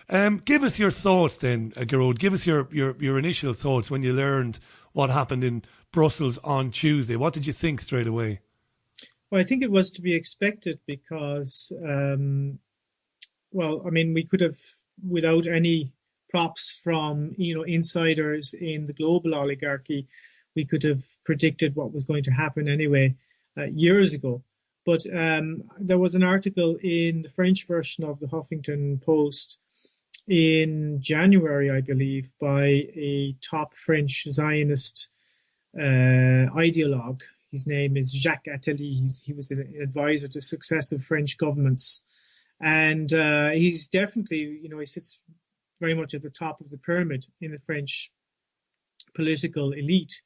Give us your thoughts then, Gearòid. Give us your initial thoughts when you learned what happened in Brussels on Tuesday. What did you think straight away? Well, I think it was to be expected because, well, I mean, we could have, without any props from, insiders in the global oligarchy, we could have predicted what was going to happen anyway, years ago. But there was an article in the French version of the Huffington Post in January, I believe, by a top French Zionist ideologue. His name is Jacques Attali. He was an advisor to successive French governments. And he's definitely, he sits very much at the top of the pyramid in the French political elite.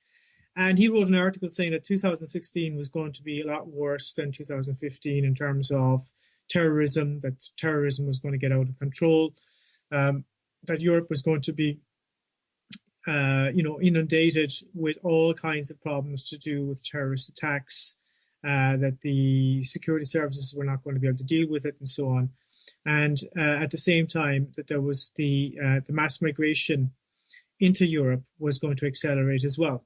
And he wrote an article saying that 2016 was going to be a lot worse than 2015 in terms of terrorism, that terrorism was going to get out of control, that Europe was going to be inundated with all kinds of problems to do with terrorist attacks, that the security services were not going to be able to deal with it, and so on. And at the same time, that there was the mass migration into Europe was going to accelerate as well.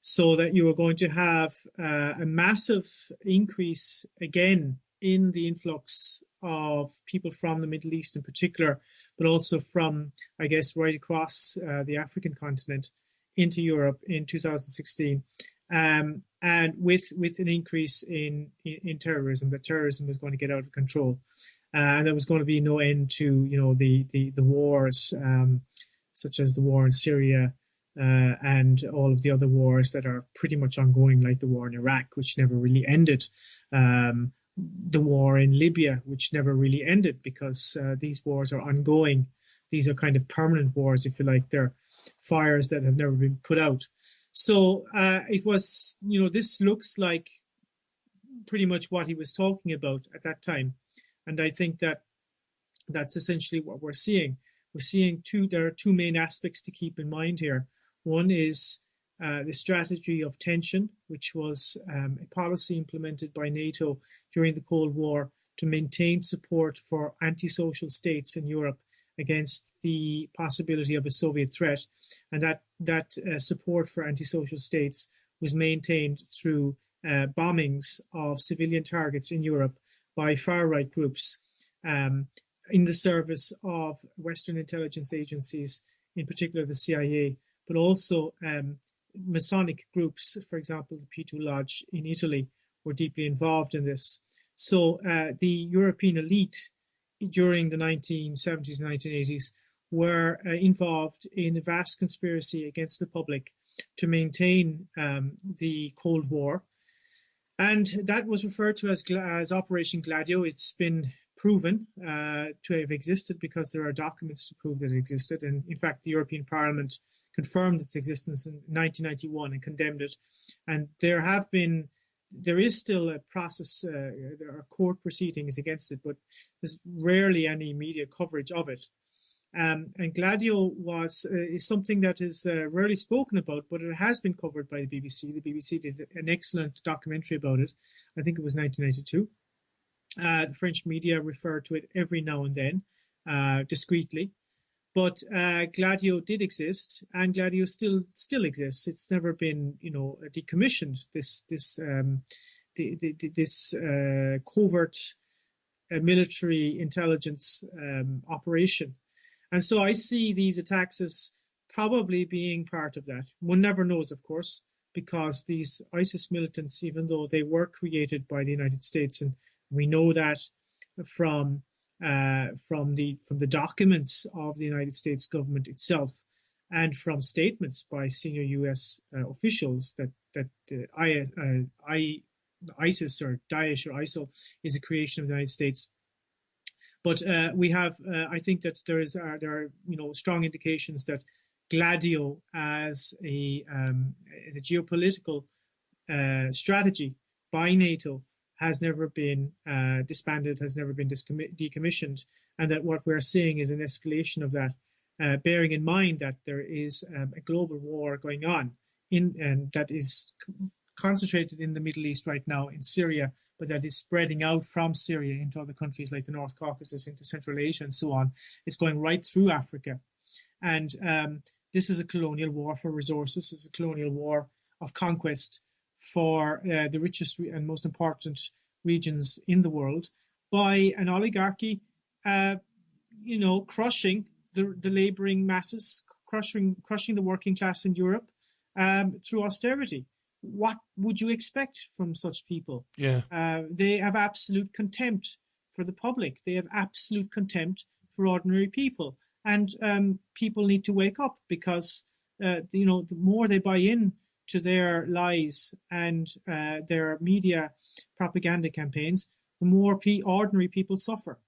So that you were going to have a massive increase again in the influx of people from the Middle East in particular, but also from, I guess, right across the African continent into Europe in 2016, and with an increase in terrorism, that terrorism was going to get out of control, and there was going to be no end to the wars, such as the war in Syria. And all of the other wars that are pretty much ongoing, like the war in Iraq, which never really ended, the war in Libya, which never really ended because these wars are ongoing. These are kind of permanent wars, if you like. They're fires that have never been put out. So it was, this looks like pretty much what he was talking about at that time. And I think that that's essentially what we're seeing. We're seeing there are two main aspects to keep in mind here. One is the strategy of tension, which was a policy implemented by NATO during the Cold War to maintain support for antisocial states in Europe against the possibility of a Soviet threat. And that support for antisocial states was maintained through bombings of civilian targets in Europe by far-right groups in the service of Western intelligence agencies, in particular the CIA, but also Masonic groups, for example, the P2 Lodge in Italy, were deeply involved in this. So the European elite during the 1970s and 1980s were involved in a vast conspiracy against the public to maintain the Cold War. And that was referred to as Operation Gladio. It's been proven to have existed because there are documents to prove that it existed. And in fact, the European Parliament confirmed its existence in 1991 and condemned it. And there is still a process, there are court proceedings against it, but there's rarely any media coverage of it. And Gladio is something that is rarely spoken about, but it has been covered by the BBC. The BBC did an excellent documentary about it. I think it was 1992. The French media refer to it every now and then, discreetly. But Gladio did exist, and Gladio still exists. It's never been, decommissioned. This covert military intelligence operation, and so I see these attacks as probably being part of that. One never knows, of course, because these ISIS militants, even though they were created by the United States, and we know that from the documents of the United States government itself, and from statements by senior U.S. officials that ISIS or Daesh or ISIL is a creation of the United States. But we have, I think that there are strong indications that Gladio as a geopolitical strategy by NATO has never been disbanded, has never been decommissioned, and that what we're seeing is an escalation of that, bearing in mind that there is a global war going on, and that is concentrated in the Middle East right now, in Syria, but that is spreading out from Syria into other countries like the North Caucasus, into Central Asia, and so on. It's going right through Africa. And this is a colonial war for resources. It's a colonial war of conquest for the richest and most important regions in the world by an oligarchy, crushing the laboring masses, crushing the working class in Europe through austerity. What would you expect from such people? Yeah. They have absolute contempt for the public. They have absolute contempt for ordinary people. And people need to wake up, because, the more they buy in to their lies and their media propaganda campaigns, the more ordinary people suffer.